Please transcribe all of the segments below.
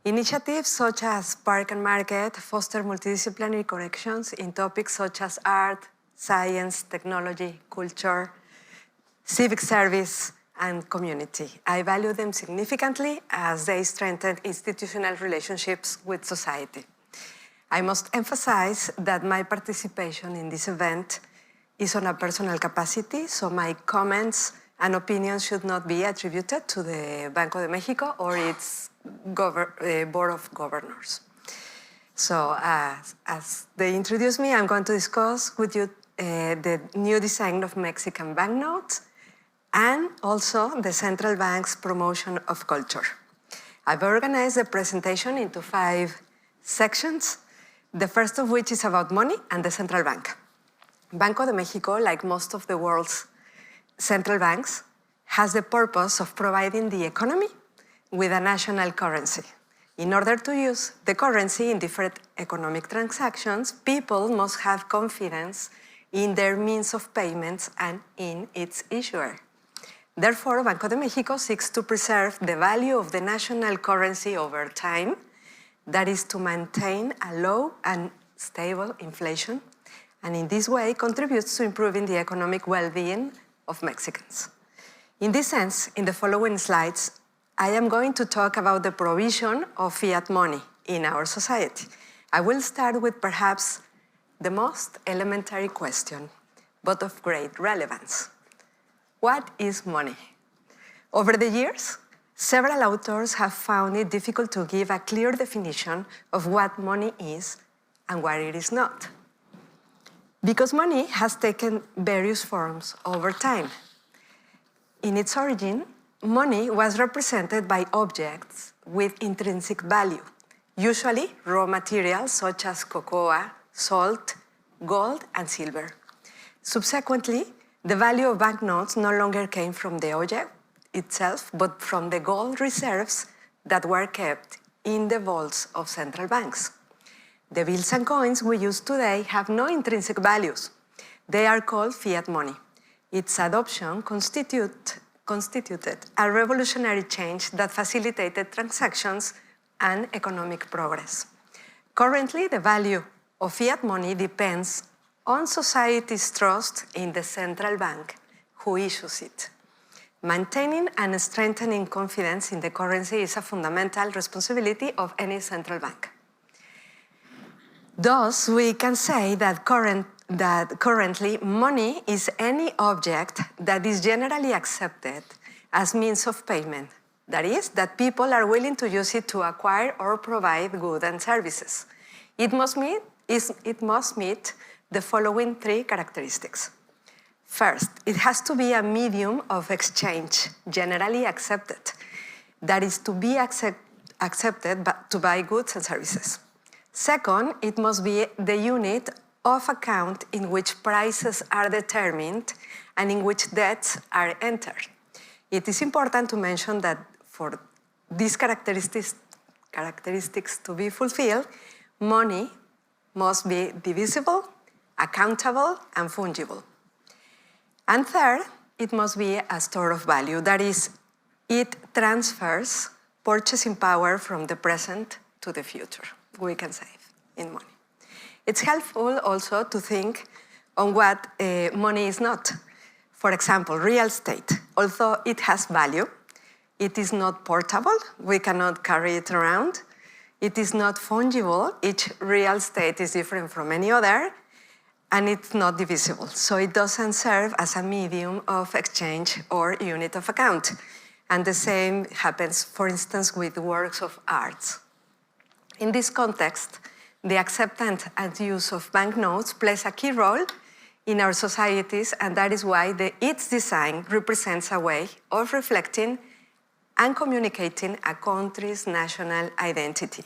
Initiatives such as Park and Market foster multidisciplinary connections in topics such as art, science, technology, culture, civic service, and community. I value them significantly as they strengthen institutional relationships with society. I must emphasize that my participation in this event is on a personal capacity, so my comments and opinions should not be attributed to the Banco de Mexico or its Board of Governors. So as they introduced me, I'm going to discuss with you the new design of Mexican banknotes and also the central bank's promotion of culture. I've organized the presentation into 5 sections, the first of which is about money and the central bank. Banco de Mexico, like most of the world's central banks, has the purpose of providing the economy with a national currency. In order to use the currency in different economic transactions, people must have confidence in their means of payments and in its issuer. Therefore, Banco de Mexico seeks to preserve the value of the national currency over time, that is to maintain a low and stable inflation, and in this way contributes to improving the economic well-being of Mexicans. In this sense, in the following slides, I am going to talk about the provision of fiat money in our society. I will start with perhaps the most elementary question, but of great relevance. What is money? Over the years, several authors have found it difficult to give a clear definition of what money is and what it is not. Because money has taken various forms over time. In its origin, money was represented by objects with intrinsic value, usually raw materials such as cocoa, salt, gold, and silver. Subsequently, the value of banknotes no longer came from the object itself, but from the gold reserves that were kept in the vaults of central banks. The bills and coins we use today have no intrinsic values. They are called fiat money. Its adoption constituted a revolutionary change that facilitated transactions and economic progress. Currently, the value of fiat money depends on society's trust in the central bank who issues it. Maintaining and strengthening confidence in the currency is a fundamental responsibility of any central bank. Thus, we can say that currently money is any object that is generally accepted as means of payment. That is, that people are willing to use it to acquire or provide goods and services. It must meet the following 3 characteristics. First, it has to be a medium of exchange, generally accepted. That is, to be accepted to buy goods and services. Second, it must be the unit of account in which prices are determined and in which debts are entered. It is important to mention that for these characteristics to be fulfilled, money must be divisible, accountable, and fungible. And third, it must be a store of value. That is, it transfers purchasing power from the present to the future. We can save in money. It's helpful also to think on what money is not. For example, real estate. Although it has value, it is not portable. We cannot carry it around. It is not fungible. Each real estate is different from any other, and it's not divisible. So it doesn't serve as a medium of exchange or unit of account. And the same happens, for instance, with works of art. In this context, the acceptance and use of banknotes plays a key role in our societies, and that is why its design represents a way of reflecting and communicating a country's national identity.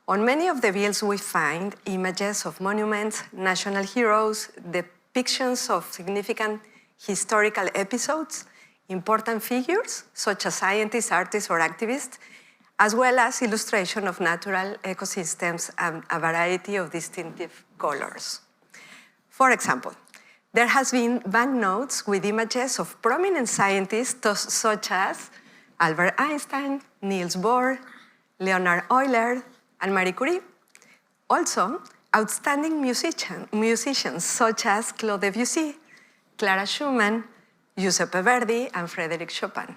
On many of the bills we find images of monuments, national heroes, depictions of significant historical episodes, important figures such as scientists, artists, or activists, as well as illustration of natural ecosystems and a variety of distinctive colors. For example, there has been banknotes with images of prominent scientists such as Albert Einstein, Niels Bohr, Leonard Euler, and Marie Curie. Also, outstanding musicians such as Claude Debussy, Clara Schumann, Giuseppe Verdi, and Frédéric Chopin.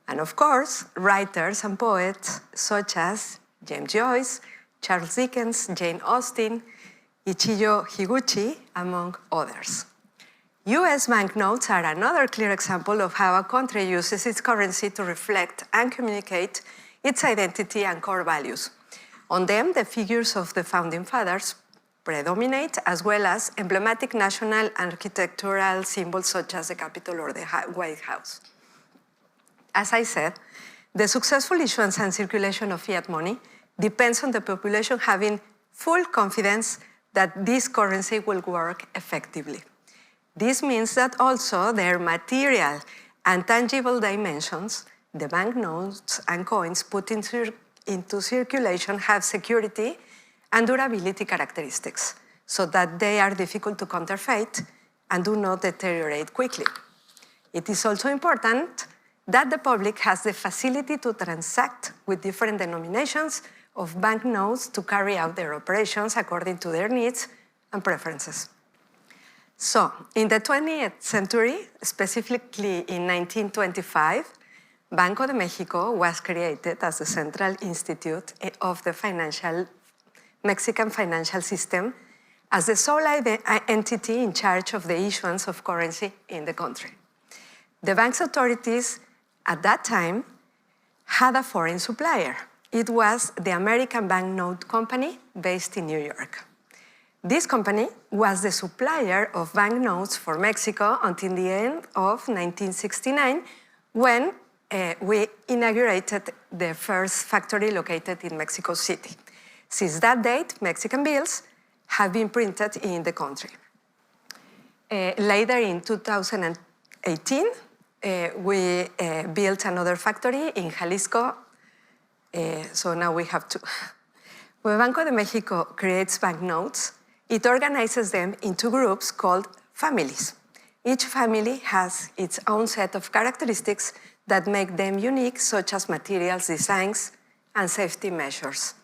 And of course, writers and poets such as James Joyce, Charles Dickens, Jane Austen, Ichigo Higuchi, among others. U.S. banknotes are another clear example of how a country uses its currency to reflect and communicate its identity and core values. On them, the figures of the founding fathers predominate, as well as emblematic national and architectural symbols such as the Capitol or the White House. As I said, the successful issuance and circulation of fiat money depends on the population having full confidence that this currency will work effectively. This means that also their material and tangible dimensions, the banknotes and coins put into circulation, have security and durability characteristics, so that they are difficult to counterfeit and do not deteriorate quickly. It is also important that the public has the facility to transact with different denominations of banknotes to carry out their operations according to their needs and preferences. So, in the 20th century, specifically in 1925, Banco de Mexico was created as the central institute of the Mexican financial system, as the sole entity in charge of the issuance of currency in the country. The bank's authorities at that time had a foreign supplier. It was the American Banknote Company based in New York. This company was the supplier of banknotes for Mexico until the end of 1969, when we inaugurated the first factory located in Mexico City. Since that date, Mexican bills have been printed in the country. Later in 2018, we built another factory in Jalisco, so now we have two. When Banco de Mexico creates banknotes, it organizes them into groups called families. Each family has its own set of characteristics that make them unique, such as materials, designs, and safety measures.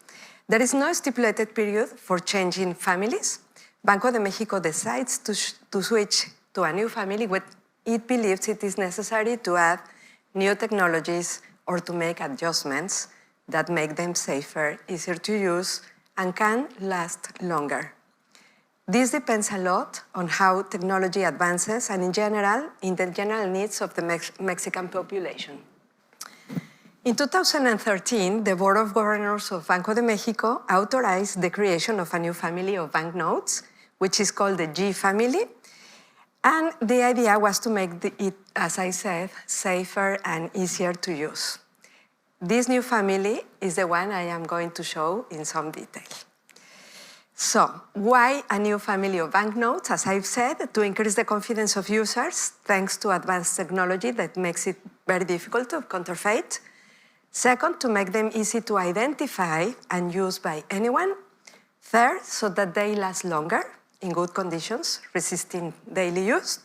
There is no stipulated period for changing families. Banco de Mexico decides to switch to a new family when it believes it is necessary to add new technologies or to make adjustments that make them safer, easier to use, and can last longer. This depends a lot on how technology advances and in the general needs of the Mexican population. In 2013, the Board of Governors of Banco de Mexico authorized the creation of a new family of banknotes, which is called the G family. And the idea was to make it, as I said, safer and easier to use. This new family is the one I am going to show in some detail. So, why a new family of banknotes? As I've said, to increase the confidence of users, thanks to advanced technology that makes it very difficult to counterfeit. Second, to make them easy to identify and use by anyone. Third, so that they last longer, in good conditions, resisting daily use.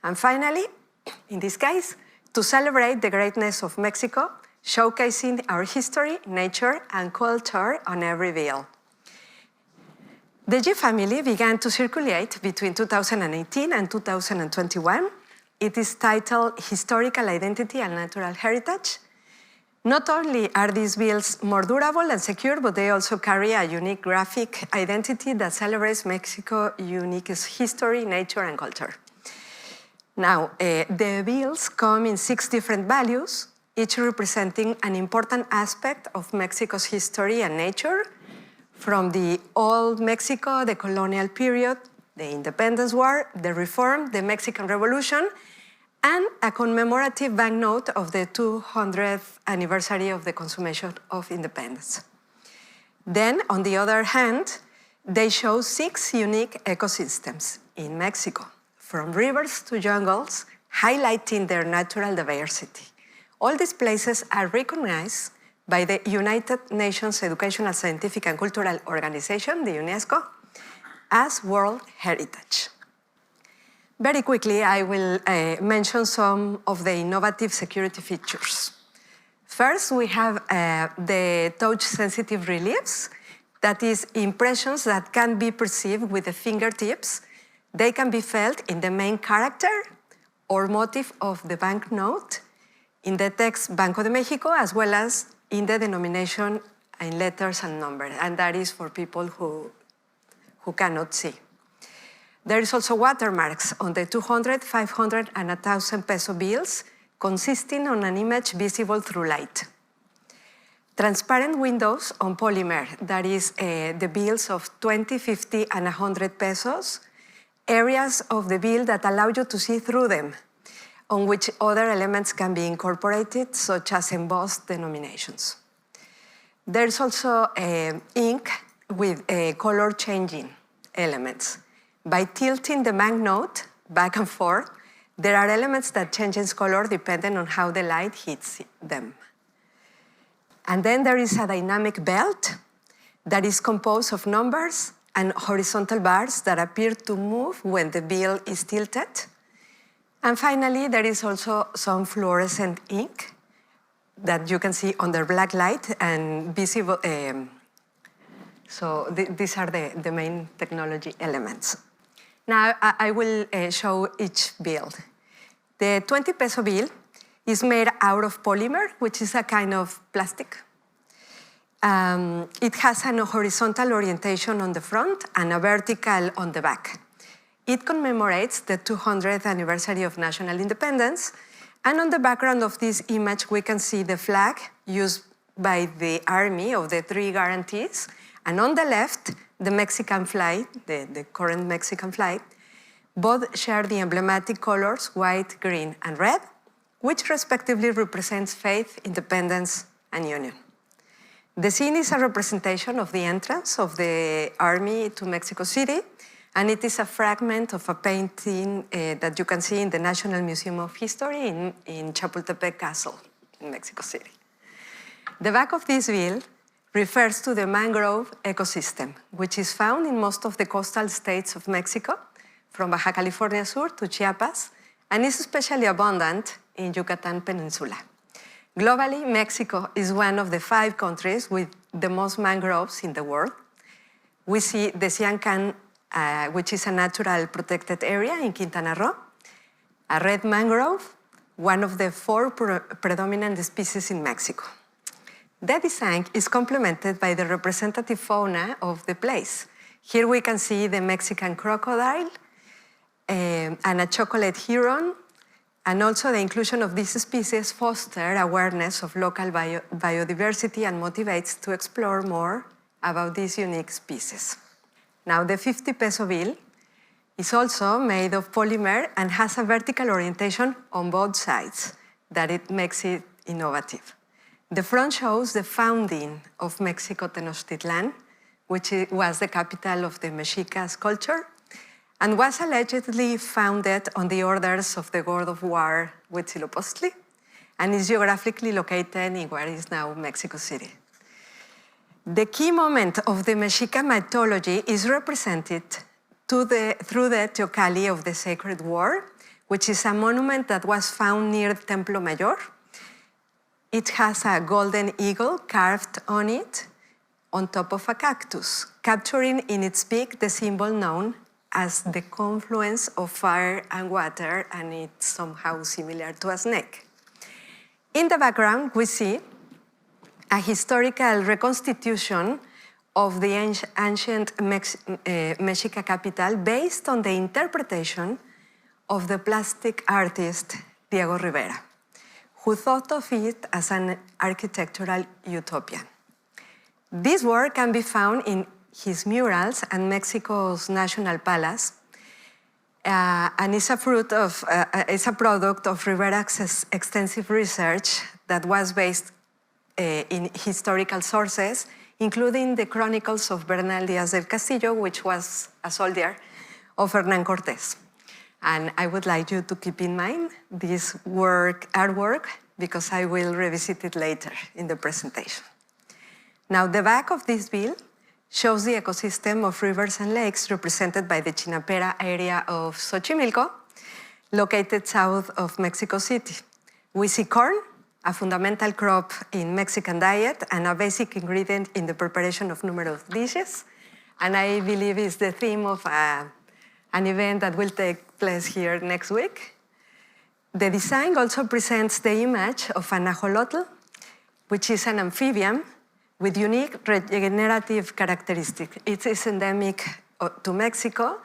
And finally, in this case, to celebrate the greatness of Mexico, showcasing our history, nature, and culture on every bill. The G family began to circulate between 2018 and 2021. It is titled Historical Identity and Natural Heritage. Not only are these bills more durable and secure, but they also carry a unique graphic identity that celebrates Mexico's unique history, nature, and culture. Now, the bills come in 6 different values, each representing an important aspect of Mexico's history and nature, from the old Mexico, the colonial period, the Independence War, the Reform, the Mexican Revolution, and a commemorative banknote of the 200th anniversary of the consummation of independence. Then, on the other hand, they show 6 unique ecosystems in Mexico, from rivers to jungles, highlighting their natural diversity. All these places are recognized by the United Nations Educational, Scientific, and Cultural Organization, the UNESCO, as World Heritage. Very quickly, I will mention some of the innovative security features. First, we have the touch-sensitive reliefs, that is, impressions that can be perceived with the fingertips. They can be felt in the main character or motif of the banknote, in the text Banco de Mexico, as well as in the denomination in letters and numbers, and that is for people who cannot see. There is also watermarks on the 200, 500, and 1,000 peso bills, consisting on an image visible through light. Transparent windows on polymer, that is the bills of 20, 50, and 100 pesos, areas of the bill that allow you to see through them, on which other elements can be incorporated, such as embossed denominations. There's also ink with color-changing elements. By tilting the banknote back and forth, there are elements that change its color depending on how the light hits them. And then there is a dynamic belt that is composed of numbers and horizontal bars that appear to move when the bill is tilted. And finally, there is also some fluorescent ink that you can see under black light and visible. So these are the main technology elements. Now I will show each bill. The 20 peso bill is made out of polymer, which is a kind of plastic. It has a horizontal orientation on the front and a vertical on the back. It commemorates the 200th anniversary of national independence, and on the background of this image we can see the flag used by the army of the three guarantees, and on the left, the Mexican flag, the current Mexican flag. Both share the emblematic colors white, green, and red, which respectively represents faith, independence, and union. The scene is a representation of the entrance of the army to Mexico City, and it is a fragment of a painting that you can see in the National Museum of History in Chapultepec Castle in Mexico City. The back of this bill refers to the mangrove ecosystem, which is found in most of the coastal states of Mexico, from Baja California Sur to Chiapas, and is especially abundant in Yucatan Peninsula. Globally, Mexico is one of the 5 countries with the most mangroves in the world. We see the Siancan, which is a natural protected area in Quintana Roo, a red mangrove, one of the 4 predominant species in Mexico. The design is complemented by the representative fauna of the place. Here we can see the Mexican crocodile and a chocolate heron, and also the inclusion of these species fosters awareness of local biodiversity and motivates to explore more about these unique species. Now, the 50 peso bill is also made of polymer and has a vertical orientation on both sides that it makes it innovative. The front shows the founding of Mexico Tenochtitlan, which was the capital of the Mexicas culture, and was allegedly founded on the orders of the god of war Huitzilopochtli, and is geographically located in what is now Mexico City. The key moment of the Mexica mythology is represented through the Teocalli of the Sacred War, which is a monument that was found near Templo Mayor. It has a golden eagle carved on it on top of a cactus, capturing in its beak the symbol known as the confluence of fire and water, and it's somehow similar to a snake. In the background, we see a historical reconstitution of the ancient Mexica capital based on the interpretation of the plastic artist Diego Rivera, who thought of it as an architectural utopia. This work can be found in his murals and Mexico's National Palace, and is a product of Rivera's extensive research that was based in historical sources, including the chronicles of Bernal Díaz del Castillo, which was a soldier of Hernán Cortés. And I would like you to keep in mind this artwork, because I will revisit it later in the presentation. Now, the back of this bill shows the ecosystem of rivers and lakes represented by the Chinapera area of Xochimilco, located south of Mexico City. We see corn, a fundamental crop in Mexican diet and a basic ingredient in the preparation of numerous dishes. And I believe it's the theme of an event that will take place here next week. The design also presents the image of an ajolotl, which is an amphibian with unique regenerative characteristics. It is endemic to Mexico,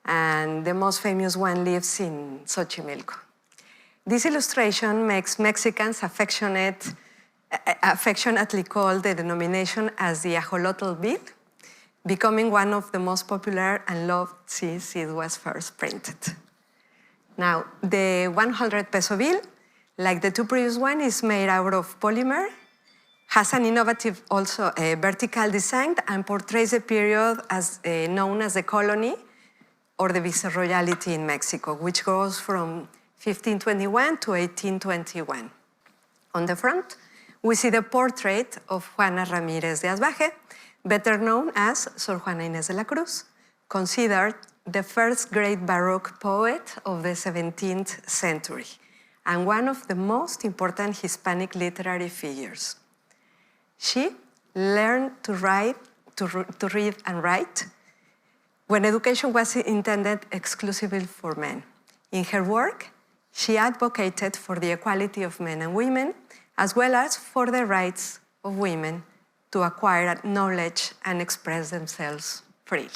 and the most famous one lives in Xochimilco. This illustration makes Mexicans affectionately call the denomination as the ajolotl bill, becoming one of the most popular and loved since it was first printed. Now, the 100 peso bill, like the two previous ones, is made out of polymer, has an innovative also vertical design, and portrays a period as known as the colony or the viceroyalty in Mexico, which goes from 1521 to 1821. On the front, we see the portrait of Juana Ramírez de Asbaje, better known as Sor Juana Inés de la Cruz, considered the first great Baroque poet of the 17th century, and one of the most important Hispanic literary figures. She learned to read and write when education was intended exclusively for men. In her work, she advocated for the equality of men and women, as well as for the rights of women to acquire knowledge and express themselves freely.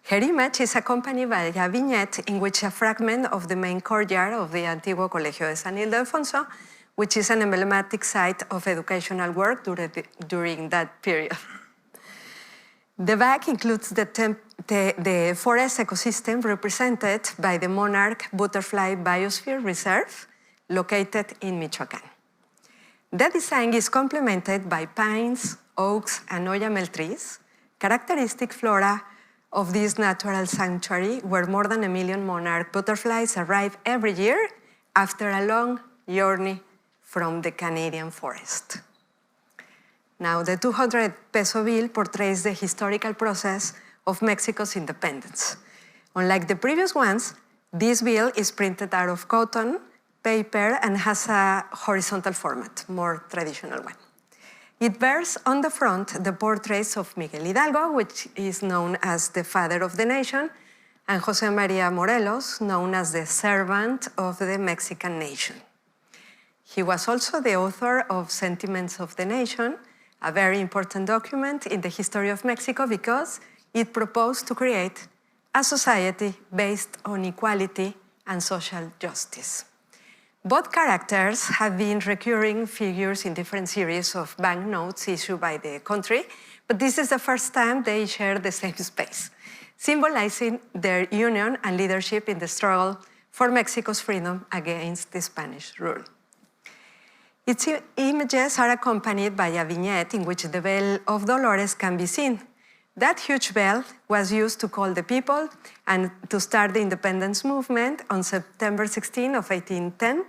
Her image is accompanied by a vignette in which a fragment of the main courtyard of the Antiguo Colegio de San Ildefonso, which is an emblematic site of educational work during that period. The back includes the forest ecosystem represented by the Monarch Butterfly Biosphere Reserve, located in Michoacán. The design is complemented by pines, oaks, and oyamel trees, characteristic flora of this natural sanctuary where more than 1 million monarch butterflies arrive every year after a long journey from the Canadian forest. Now, the 200 peso bill portrays the historical process of Mexico's independence. Unlike the previous ones, this bill is printed out of cotton, paper, and has a horizontal format, more traditional one. It bears on the front the portraits of Miguel Hidalgo, which is known as the father of the nation, and José María Morelos, known as the servant of the Mexican nation. He was also the author of Sentiments of the Nation, a very important document in the history of Mexico because it proposed to create a society based on equality and social justice. Both characters have been recurring figures in different series of banknotes issued by the country, but this is the first time they share the same space, symbolizing their union and leadership in the struggle for Mexico's freedom against the Spanish rule. Its images are accompanied by a vignette in which the bell of Dolores can be seen. That huge bell was used to call the people and to start the independence movement on September 16 of 1810.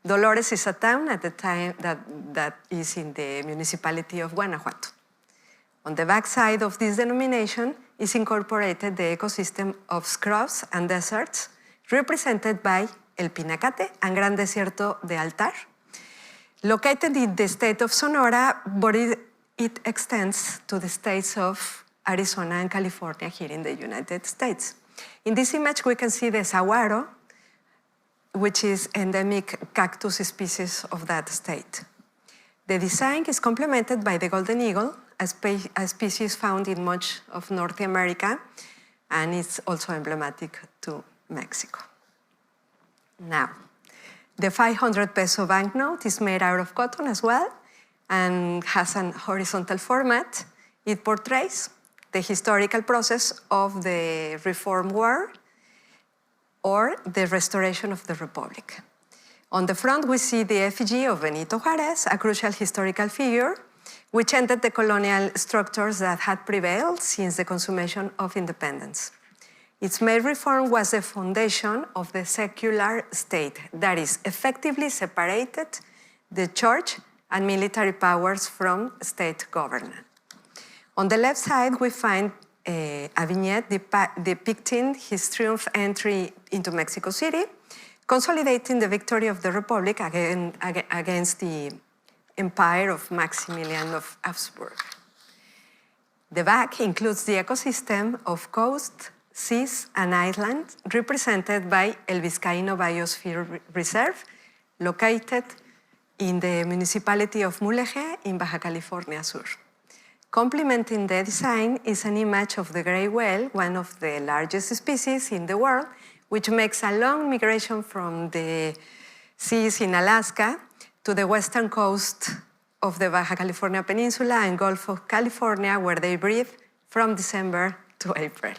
Dolores is a town at the time that is in the municipality of Guanajuato. On the backside of this denomination is incorporated the ecosystem of scrubs and deserts represented by El Pinacate and Gran Desierto de Altar. Located in the state of Sonora, but it extends to the states of Arizona and California here in the United States. In this image, we can see the saguaro, which is endemic cactus species of that state. The design is complemented by the golden eagle, a species found in much of North America, and it's also emblematic to Mexico. Now, the 500 peso banknote is made out of cotton as well and has an horizontal format. It portrays the historical process of the Reform War or the restoration of the Republic. On the front, we see the effigy of Benito Juárez, a crucial historical figure, which ended the colonial structures that had prevailed since the consummation of independence. Its main reform was the foundation of the secular state, that is, effectively separated the church and military powers from state government. On the left side, we find a vignette depicting his triumph entry into Mexico City, consolidating the victory of the Republic against the empire of Maximilian of Habsburg. The back includes the ecosystem of coast, seas, and islands represented by El Vizcaíno Biosphere Reserve, located in the municipality of Mulegé in Baja California Sur. Complementing the design is an image of the gray whale, one of the largest species in the world, which makes a long migration from the seas in Alaska to the western coast of the Baja California Peninsula and Gulf of California, where they breed from December to April.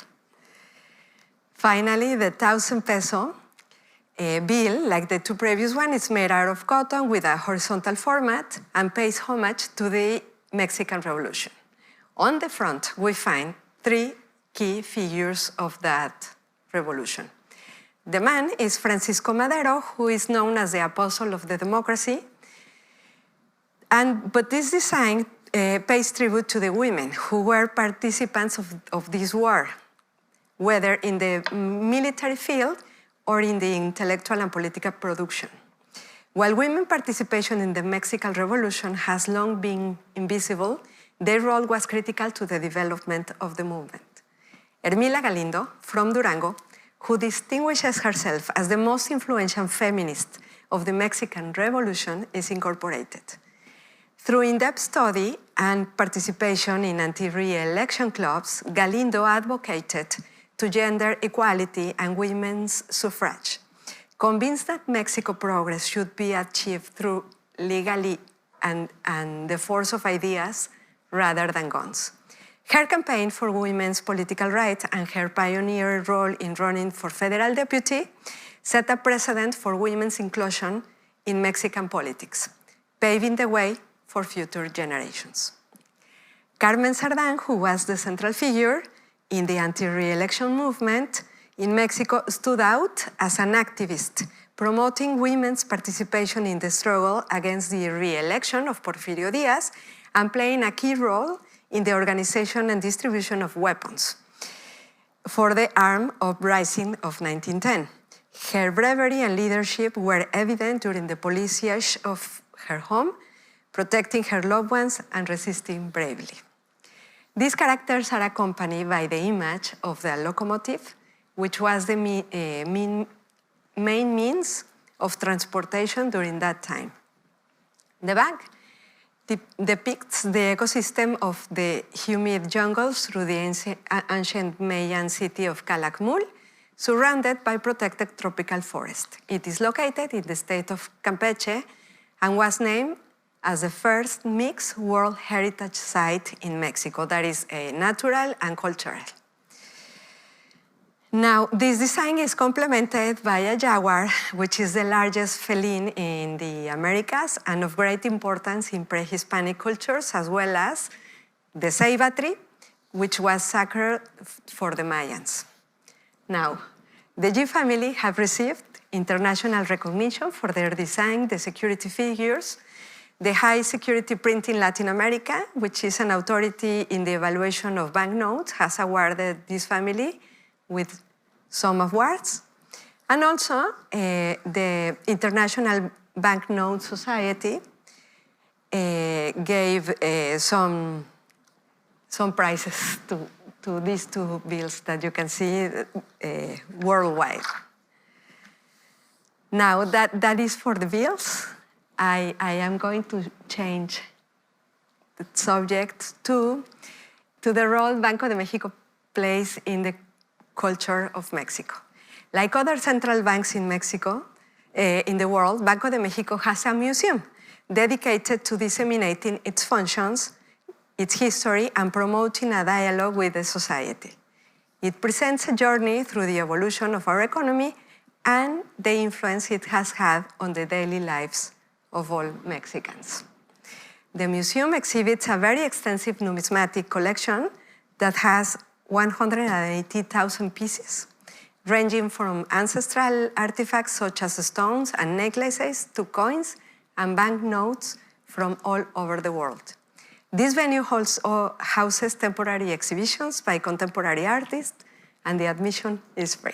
Finally, the 1,000 peso bill, like the two previous ones, is made out of cotton with a horizontal format and pays homage to the Mexican Revolution. On the front, we find three key figures of that revolution. The man is Francisco Madero, who is known as the apostle of the democracy. But this design pays tribute to the women who were participants of this war, whether in the military field or in the intellectual and political production. While women participation in the Mexican Revolution has long been invisible, their role was critical to the development of the movement. Hermila Galindo, from Durango, who distinguishes herself as the most influential feminist of the Mexican Revolution, is incorporated. Through in-depth study and participation in anti-re-election clubs, Galindo advocated to gender equality and women's suffrage. Convinced that Mexico progress should be achieved through legally and the force of ideas rather than guns. Her campaign for women's political rights and her pioneer role in running for federal deputy set a precedent for women's inclusion in Mexican politics, paving the way for future generations. Carmen Cerdán, who was the central figure in the anti-re-election movement in Mexico, stood out as an activist, promoting women's participation in the struggle against the re-election of Porfirio Díaz and playing a key role in the organization and distribution of weapons for the armed uprising of 1910. Her bravery and leadership were evident during the police siege of her home, protecting her loved ones and resisting bravely. These characters are accompanied by the image of the locomotive, which was the main means of transportation during that time. The back depicts the ecosystem of the humid jungles through the ancient Mayan city of Calakmul, surrounded by protected tropical forest. It is located in the state of Campeche and was named as the first mixed World Heritage Site in Mexico, that is natural and cultural. Now, this design is complemented by a jaguar, which is the largest feline in the Americas and of great importance in pre-Hispanic cultures, as well as the ceiba tree, which was sacred for the Mayans. Now, the G family have received international recognition for their design, the security figures. The High Security Print in Latin America, which is an authority in the evaluation of banknotes, has awarded this family with some awards. And also, the International Banknote Society gave some prizes to these two bills that you can see worldwide. Now, that is for the bills. I am going to change the subject to the role Banco de Mexico plays in the culture of Mexico. Like other central banks in Mexico, in the world, Banco de Mexico has a museum dedicated to disseminating its functions, its history, and promoting a dialogue with the society. It presents a journey through the evolution of our economy and the influence it has had on the daily lives of all Mexicans. The museum exhibits a very extensive numismatic collection that has 180,000 pieces, ranging from ancestral artifacts such as stones and necklaces to coins and banknotes from all over the world. This venue houses temporary exhibitions by contemporary artists, and the admission is free.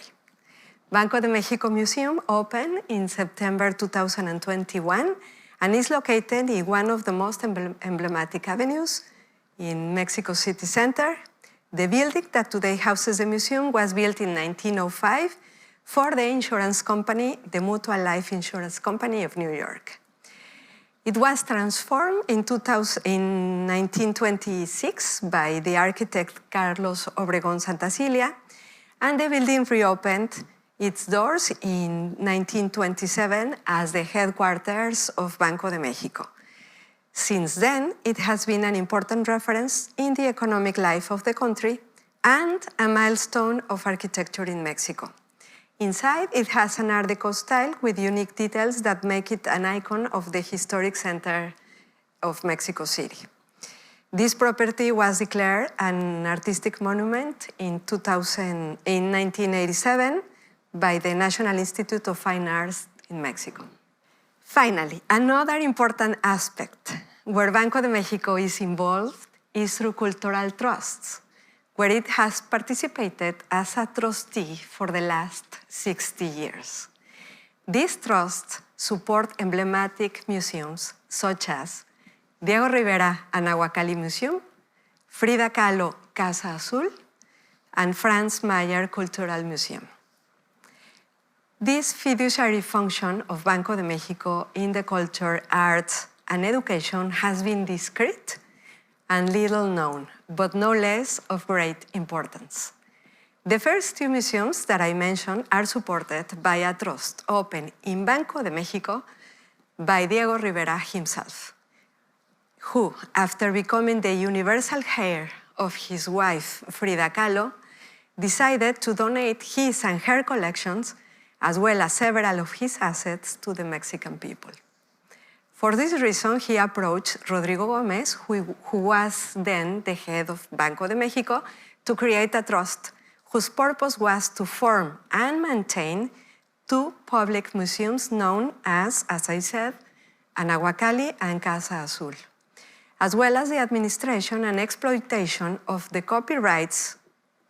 Banco de Mexico Museum opened in September 2021 and is located in one of the most emblematic avenues in Mexico City Center. The building that today houses the museum was built in 1905 for the insurance company, the Mutual Life Insurance Company of New York. It was transformed in 1926 by the architect Carlos Obregón Santacilia, and the building reopened its doors in 1927 as the headquarters of Banco de Mexico. Since then, it has been an important reference in the economic life of the country and a milestone of architecture in Mexico. Inside, it has an Art Deco style with unique details that make it an icon of the historic center of Mexico City. This property was declared an artistic monument in 1987 by the National Institute of Fine Arts in Mexico. Finally, another important aspect where Banco de Mexico is involved is through cultural trusts, where it has participated as a trustee for the last 60 years. These trusts support emblematic museums such as Diego Rivera Anahuacalli Museum, Frida Kahlo Casa Azul, and Franz Mayer Cultural Museum. This fiduciary function of Banco de Mexico in the culture, arts, and education has been discreet and little known, but no less of great importance. The first two museums that I mentioned are supported by a trust opened in Banco de Mexico by Diego Rivera himself, who, after becoming the universal heir of his wife, Frida Kahlo, decided to donate his and her collections, as well as several of his assets, to the Mexican people. For this reason, he approached Rodrigo Gómez, who was then the head of Banco de Mexico, to create a trust whose purpose was to form and maintain two public museums known as I said, Anahuacalli and Casa Azul, as well as the administration and exploitation of the copyrights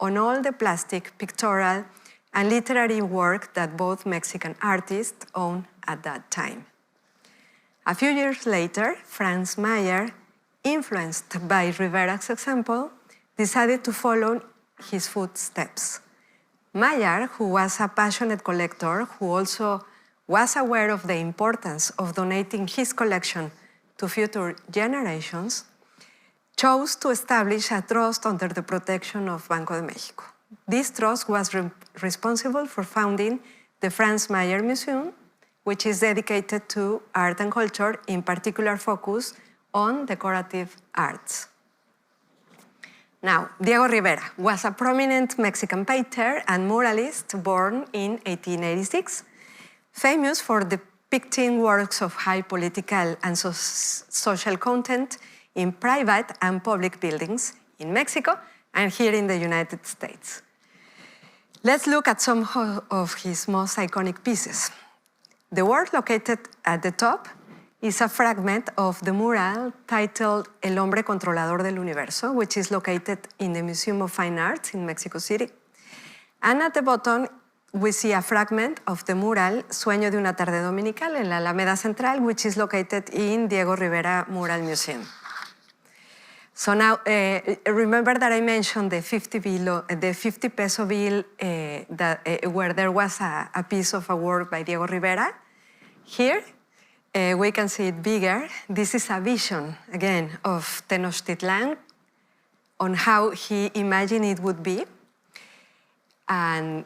on all the plastic, pictorial, and literary work that both Mexican artists owned at that time. A few years later, Franz Mayer, influenced by Rivera's example, decided to follow his footsteps. Mayer, who was a passionate collector, who also was aware of the importance of donating his collection to future generations, chose to establish a trust under the protection of Banco de Mexico. This trust was responsible for founding the Franz Mayer Museum, which is dedicated to art and culture, in particular focus on decorative arts. Now, Diego Rivera was a prominent Mexican painter and muralist born in 1886, famous for depicting works of high political and social content in private and public buildings in Mexico and here in the United States. Let's look at some of his most iconic pieces. The work located at the top is a fragment of the mural titled El Hombre Controlador del Universo, which is located in the Museum of Fine Arts in Mexico City. And at the bottom, we see a fragment of the mural Sueño de una tarde dominical en la Alameda Central, which is located in Diego Rivera Mural Museum. So now, remember that I mentioned the 50 peso bill where there was a piece of a work by Diego Rivera. Here, we can see it bigger. This is a vision, again, of Tenochtitlan on how he imagined it would be. And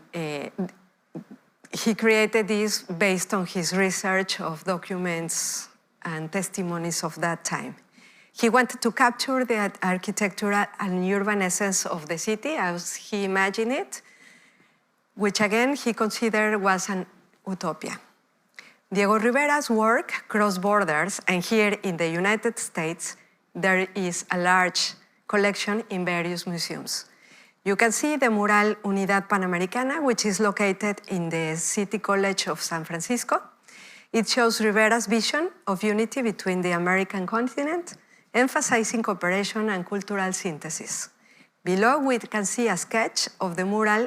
he created this based on his research of documents and testimonies of that time. He wanted to capture the architectural and urban essence of the city as he imagined it, which again he considered was an utopia. Diego Rivera's work crossed borders, and here in the United States, there is a large collection in various museums. You can see the mural Unidad Panamericana, which is located in the City College of San Francisco. It shows Rivera's vision of unity between the American continent, emphasizing cooperation and cultural synthesis. Below, we can see a sketch of the mural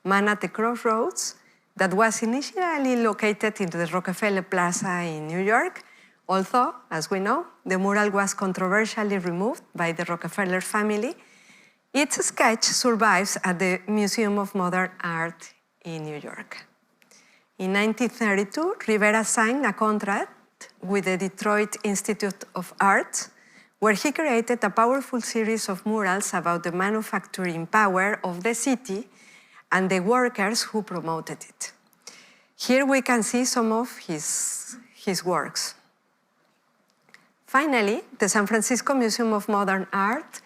Man at the Crossroads, that was initially located in the Rockefeller Plaza in New York, although, as we know, the mural was controversially removed by the Rockefeller family. Its sketch survives at the Museum of Modern Art in New York. In 1932, Rivera signed a contract with the Detroit Institute of Arts, where he created a powerful series of murals about the manufacturing power of the city and the workers who promoted it. Here we can see some of his works. Finally, the San Francisco Museum of Modern Art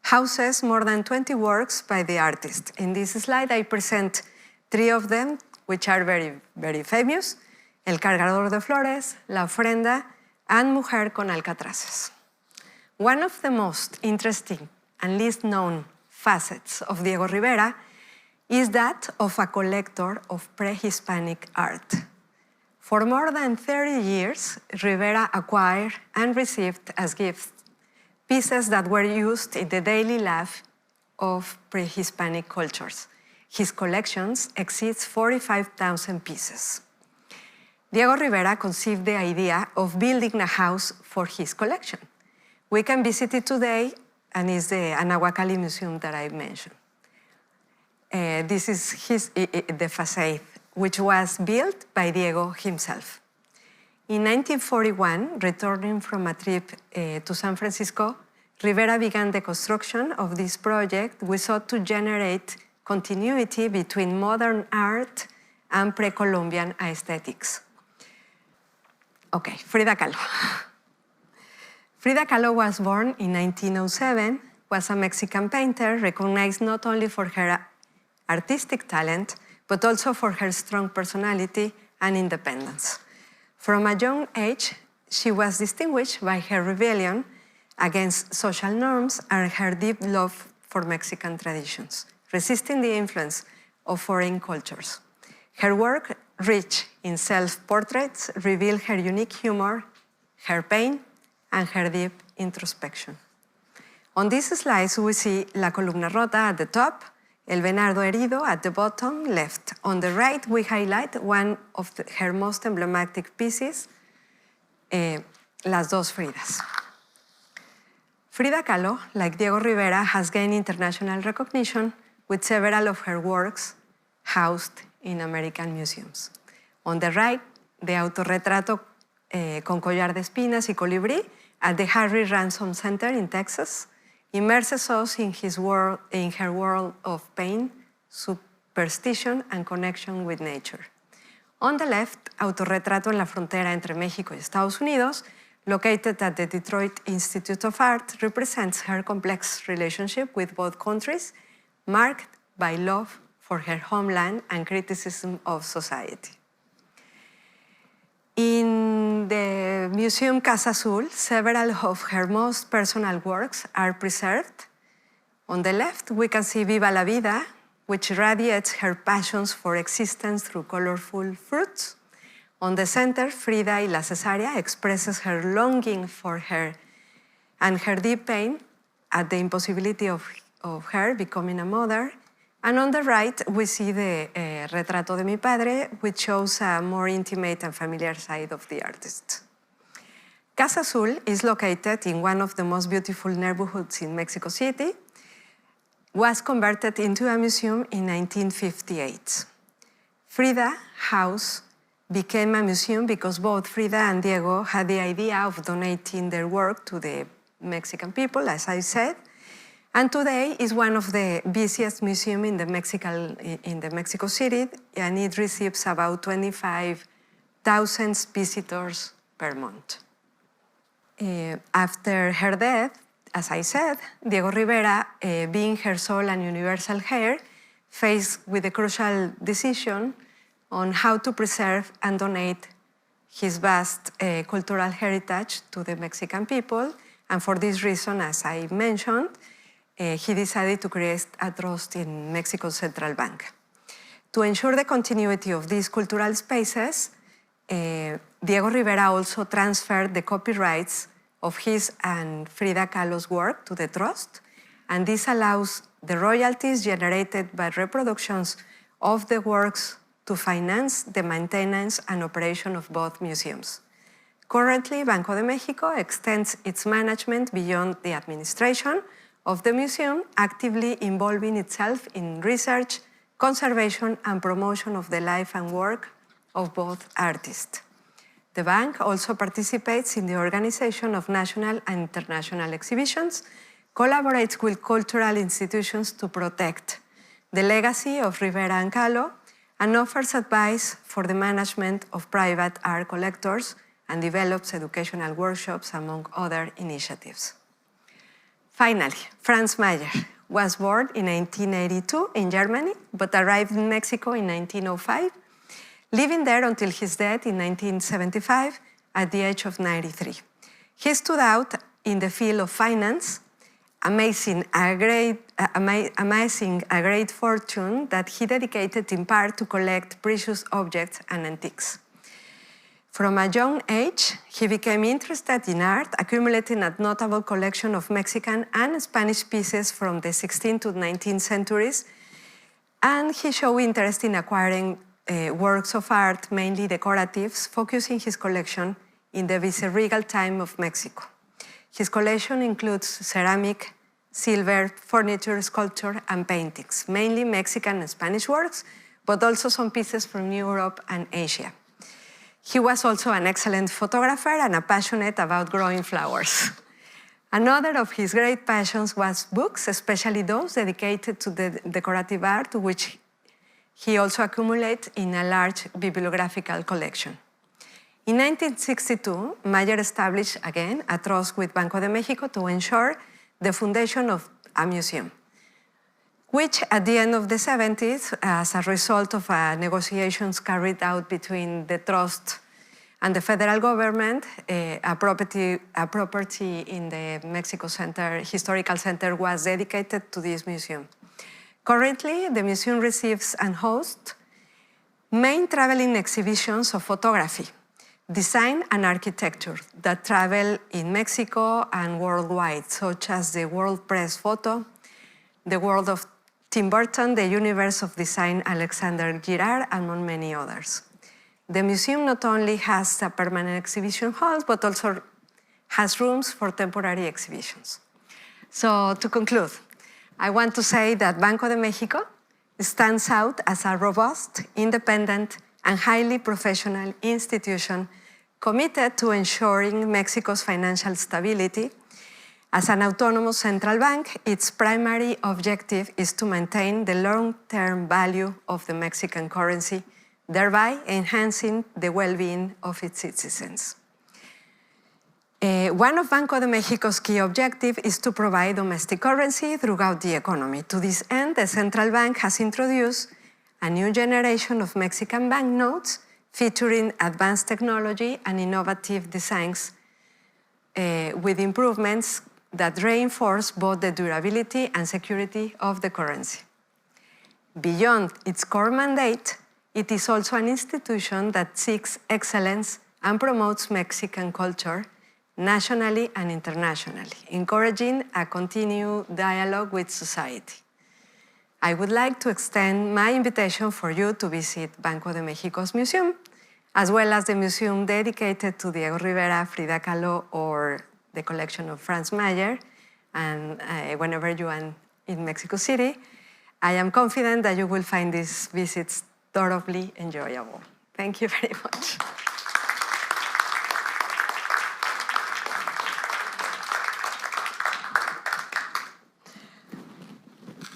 houses more than 20 works by the artist. In this slide, I present 3 of them, which are very, very famous: El Cargador de Flores, La Ofrenda, and Mujer con Alcatraces. One of the most interesting and least known facets of Diego Rivera is that of a collector of pre-Hispanic art. For more than 30 years, Rivera acquired and received as gifts pieces that were used in the daily life of pre-Hispanic cultures. His collections exceeds 45,000 pieces. Diego Rivera conceived the idea of building a house for his collection. We can visit it today, and it's the Anahuacalli Museum that I mentioned. This is the facade, which was built by Diego himself. In 1941, returning from a trip to San Francisco, Rivera began the construction of this project. We sought to generate continuity between modern art and pre-Columbian aesthetics. Okay, Frida Kahlo. Frida Kahlo was born in 1907, was a Mexican painter recognized not only for her artistic talent, but also for her strong personality and independence. From a young age, she was distinguished by her rebellion against social norms and her deep love for Mexican traditions, resisting the influence of foreign cultures. Her work, rich in self-portraits, revealed her unique humor, her pain, and her deep introspection. On these slides, we see La Columna Rota at the top, El Venado Herido at the bottom left. On the right, we highlight one of her most emblematic pieces, Las Dos Fridas. Frida Kahlo, like Diego Rivera, has gained international recognition with several of her works housed in American museums. On the right, the autorretrato con collar de espinas y colibrí at the Harry Ransom Center in Texas immerses us in her world of pain, superstition, and connection with nature. On the left, autorretrato en la frontera entre México y Estados Unidos, located at the Detroit Institute of Art, represents her complex relationship with both countries, marked by love for her homeland and criticism of society. In the Museum Casa Azul, several of her most personal works are preserved. On the left, we can see Viva la Vida, which radiates her passions for existence through colorful fruits. On the center, Frida y la Cesárea expresses her longing for her and her deep pain at the impossibility of her becoming a mother. And on the right, we see the Retrato de mi Padre, which shows a more intimate and familiar side of the artist. Casa Azul is located in one of the most beautiful neighborhoods in Mexico City, was converted into a museum in 1958. Frida House became a museum because both Frida and Diego had the idea of donating their work to the Mexican people, as I said, and today is one of the busiest museums in the Mexico City, and it receives about 25,000 visitors per month. After her death, as I said, Diego Rivera, being her sole and universal heir, faced with a crucial decision on how to preserve and donate his vast cultural heritage to the Mexican people. And for this reason, as I mentioned, he decided to create a trust in Mexico's central bank. To ensure the continuity of these cultural spaces, Diego Rivera also transferred the copyrights of his and Frida Kahlo's work to the trust, and this allows the royalties generated by reproductions of the works to finance the maintenance and operation of both museums. Currently, Banco de Mexico extends its management beyond the administration of the museum, actively involving itself in research, conservation, and promotion of the life and work of both artists. The bank also participates in the organization of national and international exhibitions, collaborates with cultural institutions to protect the legacy of Rivera and Kahlo, and offers advice for the management of private art collectors and develops educational workshops, among other initiatives. Finally, Franz Mayer was born in 1982 in Germany, but arrived in Mexico in 1905, living there until his death in 1975 at the age of 93. He stood out in the field of finance, amassing a great fortune that he dedicated in part to collect precious objects and antiques. From a young age, he became interested in art, accumulating a notable collection of Mexican and Spanish pieces from the 16th to 19th centuries, and he showed interest in acquiring works of art, mainly decoratives, focusing his collection in the viceregal time of Mexico. His collection includes ceramic, silver, furniture, sculpture, and paintings, mainly Mexican and Spanish works, but also some pieces from Europe and Asia. He was also an excellent photographer and a passionate about growing flowers. Another of his great passions was books, especially those dedicated to the decorative art, which he also accumulated in a large bibliographical collection. In 1962, Mayer established again a trust with Banco de Mexico to ensure the foundation of a museum, which at the end of the 70s, as a result of negotiations carried out between the trust and the federal government, a property in the Mexico Historical Center was dedicated to this museum. Currently, the museum receives and hosts main traveling exhibitions of photography, design, and architecture that travel in Mexico and worldwide, such as the World Press Photo, the World of Tim Burton, the Universe of Design Alexander Girard, among many others. The museum not only has a permanent exhibition hall, but also has rooms for temporary exhibitions. So to conclude, I want to say that Banco de Mexico stands out as a robust, independent, and highly professional institution committed to ensuring Mexico's financial stability. As an autonomous central bank, its primary objective is to maintain the long-term value of the Mexican currency, thereby enhancing the well-being of its citizens. One of Banco de Mexico's key objectives is to provide domestic currency throughout the economy. To this end, the central bank has introduced a new generation of Mexican banknotes featuring advanced technology and innovative designs with improvements that reinforce both the durability and security of the currency. Beyond its core mandate, it is also an institution that seeks excellence and promotes Mexican culture nationally and internationally, encouraging a continued dialogue with society. I would like to extend my invitation for you to visit Banco de Mexico's museum, as well as the museum dedicated to Diego Rivera, Frida Kahlo, or the collection of Franz Mayer, and whenever you are in Mexico City. I am confident that you will find these visits thoroughly enjoyable. Thank you very much.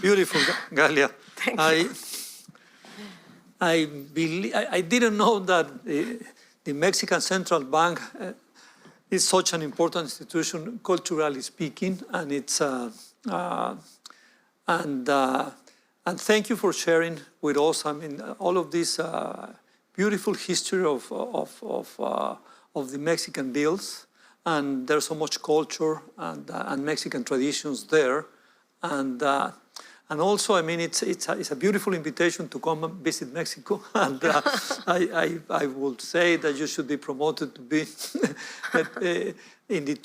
Beautiful, Galia. Thank you. I didn't know that the Mexican Central Bank is such an important institution, culturally speaking, and it's and thank you for sharing with us. I mean, all of this beautiful history of the Mexican bills, and there's so much culture and Mexican traditions there, and also, I mean, it's a beautiful invitation to come and visit Mexico. And I would say that you should be promoted to be in the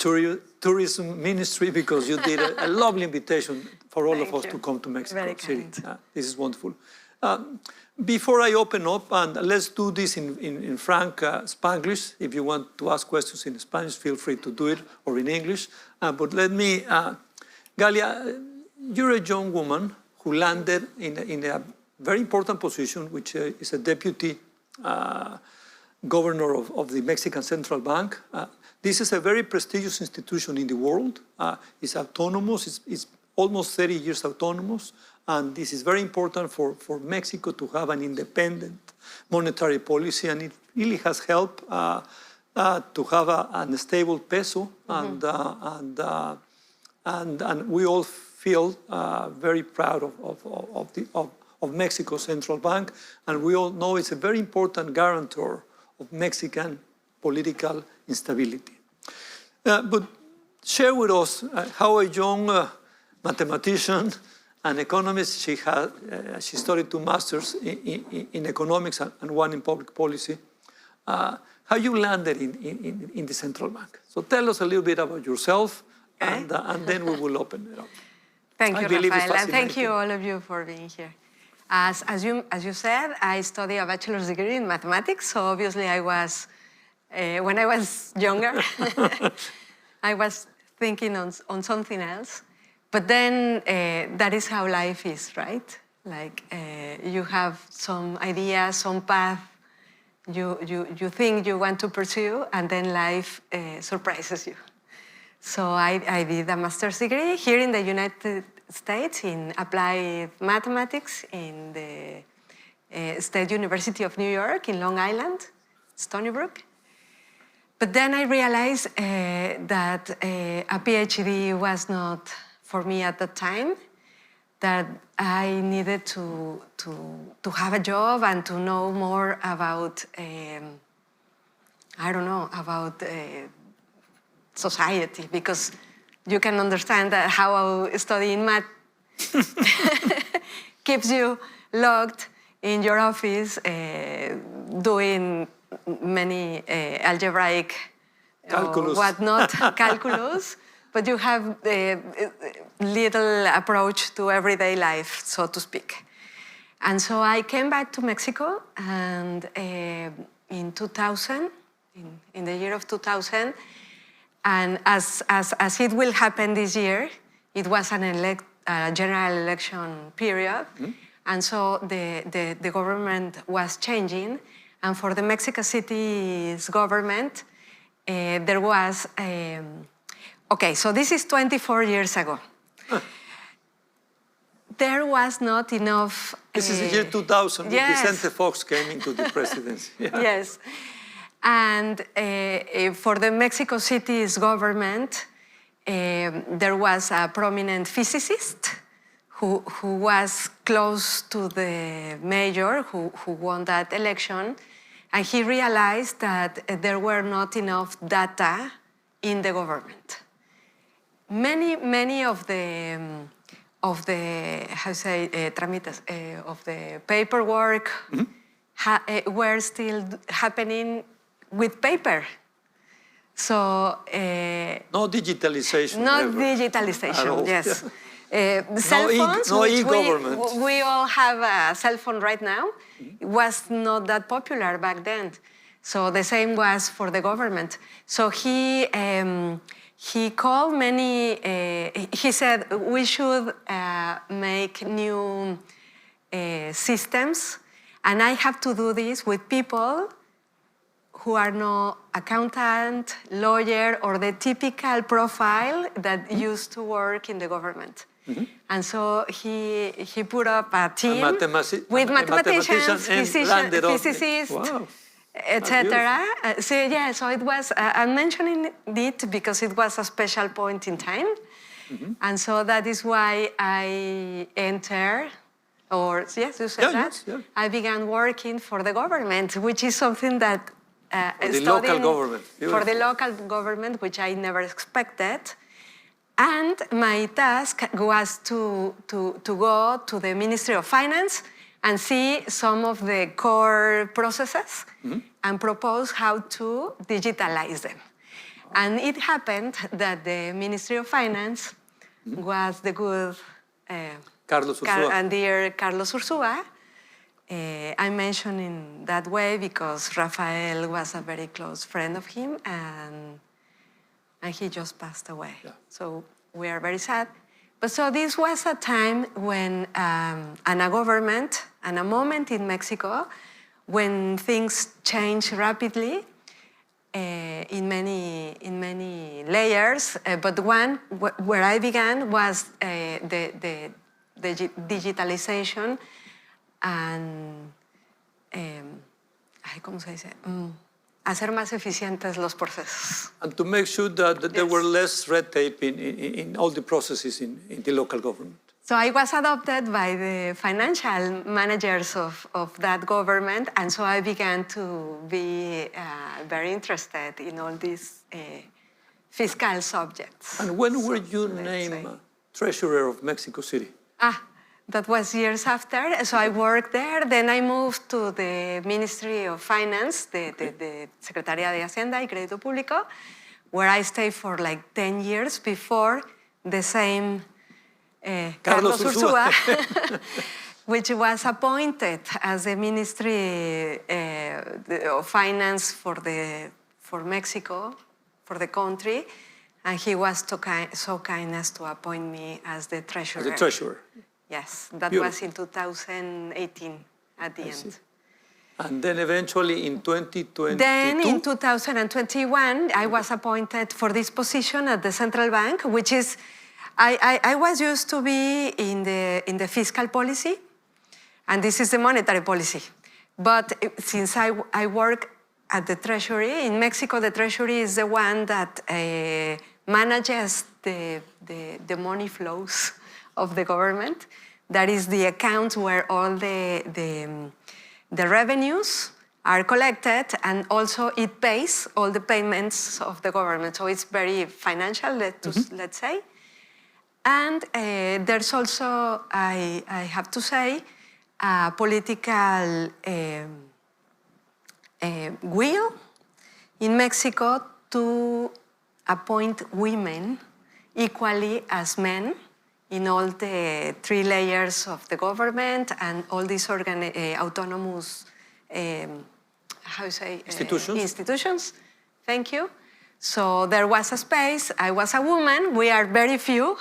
tourism ministry, because you did a lovely invitation for all of us to come to Mexico City. This is wonderful. Before I open up, and let's do this in frank Spanglish. If you want to ask questions in Spanish, feel free to do it, or in English. But let me, Galia, you're a young woman who landed in a very important position, which is a deputy governor of the Mexican Central Bank. This is a very prestigious institution in the world. It's autonomous, it's almost 30 years autonomous, and this is very important for Mexico to have an independent monetary policy, and it really has helped to have a stable peso, and we all feel very proud of Mexico's central bank, and we all know it's a very important guarantor of Mexican political instability. But share with us how a young mathematician and economist, she studied 2 masters in economics and 1 in public policy, how you landed in the central bank. So tell us a little bit about yourself, and then we will open it up. Thank you, Rafael, and thank you all of you for being here. As you said, I studied a bachelor's degree in mathematics, so obviously I was, when I was younger, I was thinking on something else. But then that is how life is, right? Like you have some idea, some path you think you want to pursue, and then life surprises you. So I did a master's degree here in the United States in applied mathematics in the State University of New York in Long Island, Stony Brook. But then I realized that a PhD was not for me at that time, that I needed to have a job and to know more about, I don't know, about society, because you can understand that how studying math keeps you locked in your office doing many algebraic calculus. Whatnot, calculus, but you have little approach to everyday life, so to speak. And so I came back to Mexico, and in 2000, in the year of 2000, and as it will happen this year, it was an general election period, and so the government was changing, and for the Mexico City's government, there was, okay, so this is 24 years ago. There was not enough... This is the year 2000, yes. Vicente Fox came into the presidency. Yeah. Yes. And for the Mexico City's government, there was a prominent physicist who was close to the mayor who won that election, and he realized that there were not enough data in the government. Many of the how say tramites of the paperwork were still happening with paper. So no digitalization. No ever. digitalization. Yes. Cell phones, no which e-government. we all have a cell phone right now, was not that popular back then. So the same was for the government. So he called many, he said, we should make new systems, and I have to do this with people who are no accountant, lawyer, or the typical profile that used to work in the government. And so he put up a team with mathematicians, physicists, wow. Etc. So it was, I'm mentioning it because it was a special point in time. And so that is why I entered, or yes, you said that. Yes. I began working for the government, which is something that for the local government. For the local government, which I never expected. And my task was to go to the Ministry of Finance and see some of the core processes and propose how to digitalize them. And it happened that the Ministry of Finance was the good Carlos Ursúa. and dear Carlos Ursúa, I mention in that way because Rafael was a very close friend of him, and he just passed away. Yeah. So we are very sad. But so this was a time when, and a government, and a moment in Mexico when things change rapidly in many layers. But one where I began was the digitalization and, ¿cómo se dice? Hacer más eficientes los procesos. And to make sure that there were less red tape in all the processes in the local government. So I was adopted by the financial managers of that government, and so I began to be very interested in all these fiscal subjects. And when were you named Treasurer of Mexico City? That was years after. So I worked there. Then I moved to the Ministry of Finance, the Secretaría de Hacienda y Crédito Público, where I stayed for like 10 years before the same Carlos Ursúa, which was appointed as the Ministry of Finance for Mexico, for the country, and he was so kind as to appoint me as the treasurer. As the treasurer. Yes, that Beautiful. was in 2018 at the end. And then eventually in 2022? Then in 2021, I was appointed for this position at the central bank, which is, I was used to be in the fiscal policy, and this is the monetary policy. But since I work at the Treasury, in Mexico, the Treasury is the one that manages the money flows of the government. That is the account where all the revenues are collected, and also it pays all the payments of the government. So it's very financial, let's say. And there's also, I have to say, a political will in Mexico to appoint women equally as men in all the 3 layers of the government and all these autonomous, how you say? Institutions. Thank you. So there was a space. I was a woman. We are very few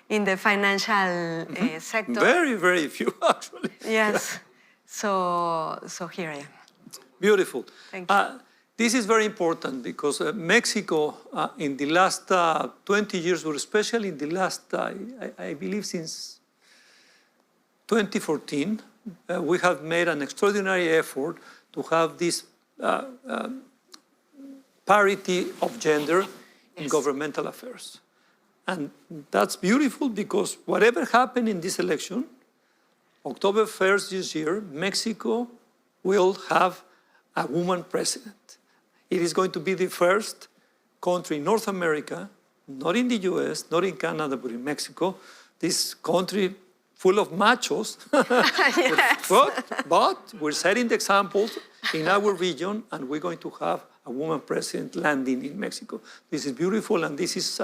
in the financial sector. Very, very few, actually. Yes. So here I am. Beautiful. Thank you. This is very important because Mexico, in the last 20 years, or especially in the last, I believe since 2014, we have made an extraordinary effort to have this parity of gender in governmental affairs. And that's beautiful because whatever happened in this election, October 1st this year, Mexico will have a woman president. It is going to be the first country in North America, not in the US, not in Canada, but in Mexico, this country full of machos. Yes. but we're setting the examples in our region, and we're going to have a woman president landing in Mexico. This is beautiful, and this is,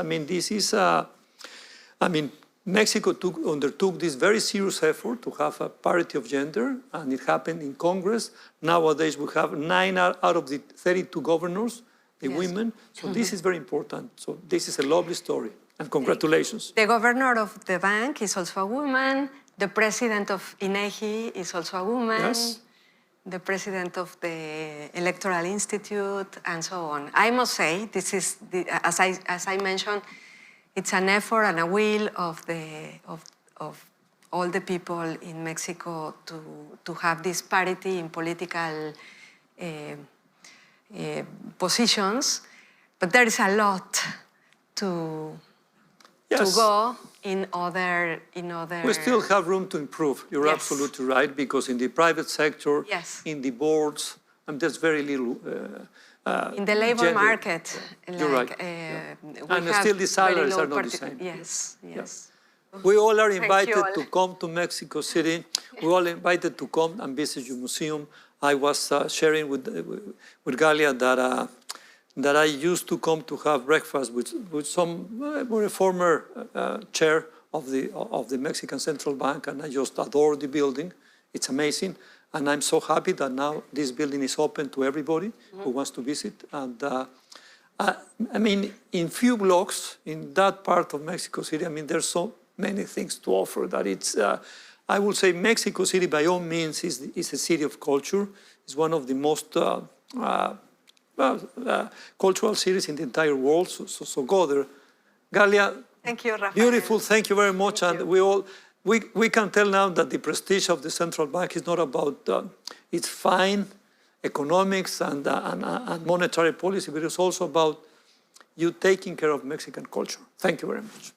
Mexico undertook this very serious effort to have a parity of gender, and it happened in Congress. Nowadays, we have 9 out of the 32 governors, women. So this is very important. So this is a lovely story, and congratulations. The governor of the bank is also a woman. The president of INEGI is also a woman. Yes. The president of the Electoral Institute, and so on. I must say, this is, as I mentioned, it's an effort and a will of all the people in Mexico to have this parity in political positions, but there is a lot to go in other. We still have room to improve. You're absolutely right, because in the private sector, in the boards, there's very little. In the labor market, you're right. And still the salaries are not the same. Yes. We all are invited to come to Mexico City. We all invited to come and visit your museum. I was sharing with Galia that I used to come to have breakfast with a former chair of the Mexican Central Bank, and I just adore the building. It's amazing. And I'm so happy that now this building is open to everybody who wants to visit. And I mean, in few blocks in that part of Mexico City, I mean, there's so many things to offer that it's, I would say Mexico City by all means is a city of culture. It's one of the most cultural cities in the entire world, so go there. Galia, thank you, Rafael. Beautiful, thank you very much. Thank and you. we can tell now that the prestige of the central bank is not about its fine economics and monetary policy, but it's also about you taking care of Mexican culture. Thank you very much.